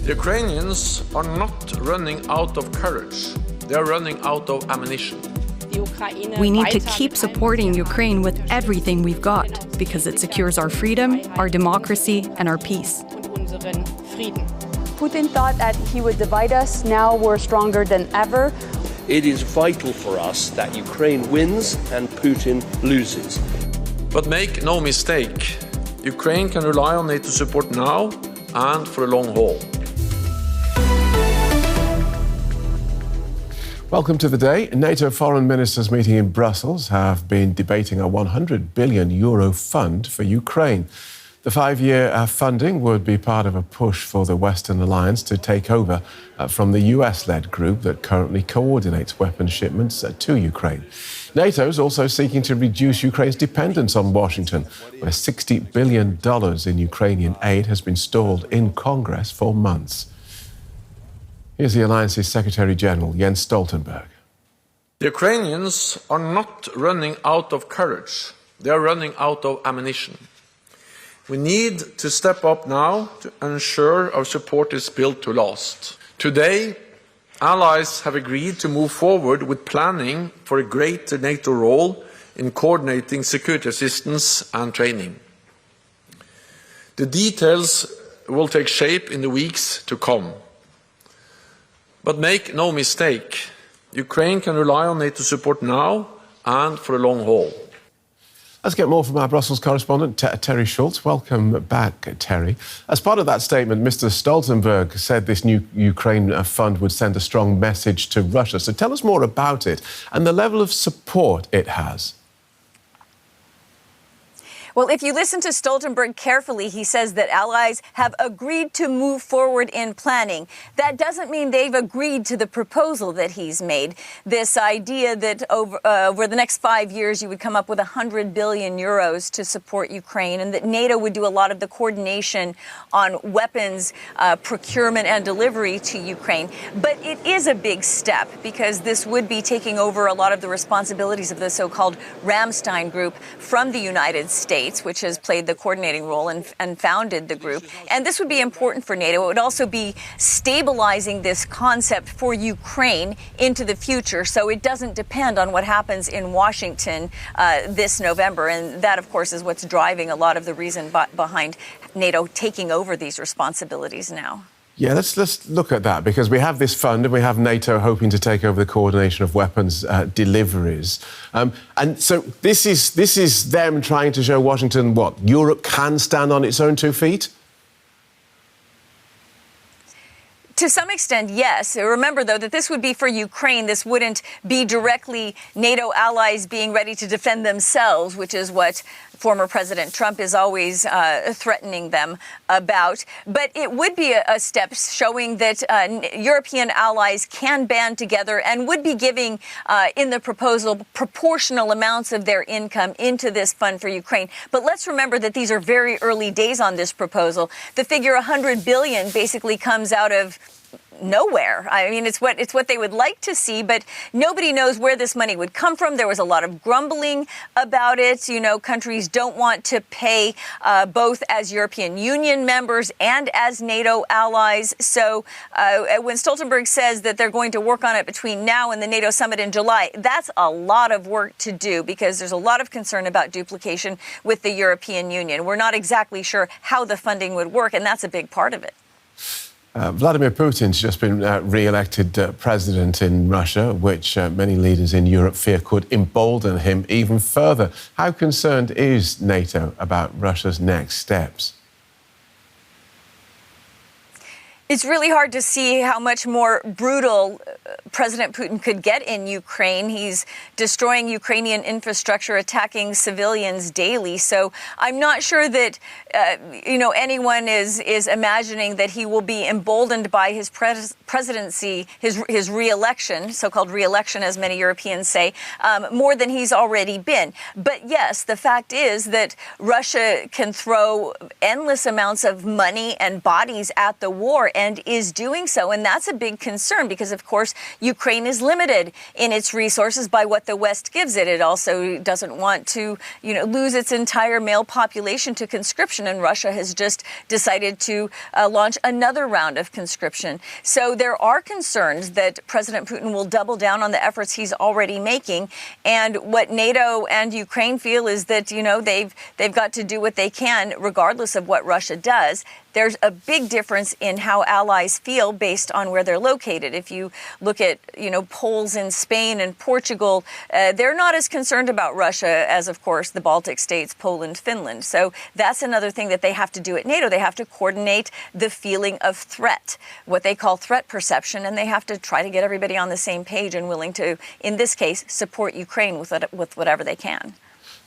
The Ukrainians are not running out of courage. They are running out of ammunition. We need to keep supporting Ukraine with everything we've got, because it secures our freedom, our democracy, and our peace. Putin thought that he would divide us. Now we're stronger than ever. It is vital for us that Ukraine wins and Putin loses. But make no mistake, Ukraine can rely on NATO support now and for the long haul. Welcome to the day. NATO foreign ministers meeting in Brussels have been debating a €100 billion fund for Ukraine. The 5-year funding would be part of a push for the Western alliance to take over from the US-led group that currently coordinates weapons shipments to Ukraine. NATO is also seeking to reduce Ukraine's dependence on Washington, where $60 billion in Ukrainian aid has been stalled in Congress for months. Here's the alliance's Secretary-General, Jens Stoltenberg. The Ukrainians are not running out of courage. They are running out of ammunition. We need to step up now to ensure our support is built to last. Today, allies have agreed to move forward with planning for a greater NATO role in coordinating security assistance and training. The details will take shape in the weeks to come. But make no mistake, Ukraine can rely on NATO support now and for the long haul. Let's get more from our Brussels correspondent, Teri Schultz. Welcome back, Teri. As part of that statement, Mr. Stoltenberg said this new Ukraine fund would send a strong message to Russia. So tell us more about it and the level of support it has. Well, if you listen to Stoltenberg carefully, he says that allies have agreed to move forward in planning. That doesn't mean they've agreed to the proposal that he's made. This idea that over the next 5 years you would come up with 100 billion euros to support Ukraine, and that NATO would do a lot of the coordination on weapons procurement and delivery to Ukraine. But it is a big step, because this would be taking over a lot of the responsibilities of the so-called Ramstein group from the United States, which has played the coordinating role and founded the group. And this would be important for NATO. It would also be stabilizing this concept for Ukraine into the future, so it doesn't depend on what happens in Washington this November. And that, of course, is what's driving a lot of the reason behind NATO taking over these responsibilities now. Yeah, let's look at that, because we have this fund and we have NATO hoping to take over the coordination of weapons deliveries. And so this is them trying to show Washington what? Europe can stand on its own 2 feet? To some extent, yes. Remember, though, that this would be for Ukraine. This wouldn't be directly NATO allies being ready to defend themselves, which is what former President Trump is always threatening them about. But it would be a step showing that European allies can band together and would be giving, in the proposal, proportional amounts of their income into this fund for Ukraine. But let's remember that these are very early days on this proposal. The figure 100 billion basically comes out of nowhere. I mean, it's what they would like to see, but nobody knows where this money would come from. There was a lot of grumbling about it. You know, countries don't want to pay both as European Union members and as NATO allies. So when Stoltenberg says that they're going to work on it between now and the NATO summit in July, that's a lot of work to do, because there's a lot of concern about duplication with the European Union. We're not exactly sure how the funding would work, and that's a big part of it. Vladimir Putin's just been re-elected president in Russia, which many leaders in Europe fear could embolden him even further. How concerned is NATO about Russia's next steps? It's really hard to see how much more brutal President Putin could get in Ukraine. He's destroying Ukrainian infrastructure, attacking civilians daily. So I'm not sure that, anyone is imagining that he will be emboldened by his presidency, his re-election, so-called re-election, as many Europeans say, more than he's already been. But yes, the fact is that Russia can throw endless amounts of money and bodies at the war, and is doing so. And that's a big concern because, of course, Ukraine is limited in its resources by what the West gives it. It also doesn't want to, lose its entire male population to conscription. And Russia has just decided to launch another round of conscription. So there are concerns that President Putin will double down on the efforts he's already making. And what NATO and Ukraine feel is that, they've got to do what they can regardless of what Russia does. There's a big difference in how allies feel based on where they're located. If you look at, Poles in Spain and Portugal, they're not as concerned about Russia as, of course, the Baltic states, Poland, Finland. So that's another thing that they have to do at NATO. They have to coordinate the feeling of threat, what they call threat perception, and they have to try to get everybody on the same page and willing to, in this case, support Ukraine with whatever they can.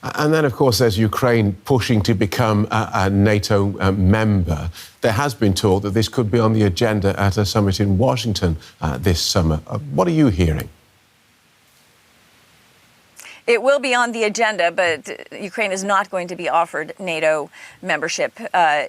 And then, of course, there's Ukraine pushing to become a NATO member. There has been talk that this could be on the agenda at a summit in Washington this summer. What are you hearing? It will be on the agenda, but Ukraine is not going to be offered NATO membership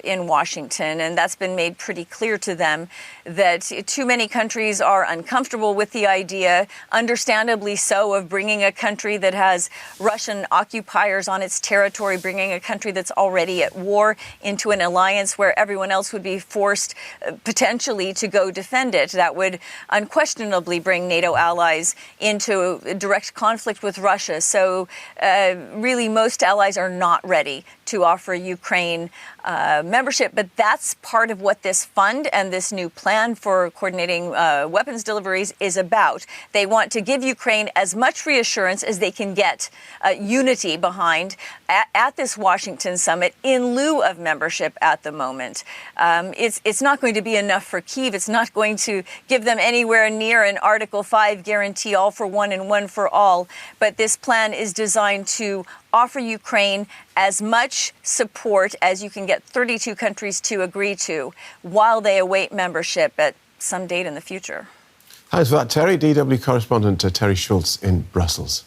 in Washington. And that's been made pretty clear to them that too many countries are uncomfortable with the idea, understandably so, of bringing a country that has Russian occupiers on its territory, bringing a country that's already at war into an alliance where everyone else would be forced potentially to go defend it. That would unquestionably bring NATO allies into direct conflict with Russia. So really, most allies are not ready to offer Ukraine membership. But that's part of what this fund and this new plan for coordinating weapons deliveries is about. They want to give Ukraine as much reassurance as they can get unity behind at this Washington summit in lieu of membership at the moment. It's not going to be enough for Kyiv. It's not going to give them anywhere near an Article 5 guarantee, all for one and one for all. But this plan is designed to offer Ukraine as much support as you can get 32 countries to agree to while they await membership at some date in the future. Thanks for that, Teri. DW correspondent Teri Schultz in Brussels.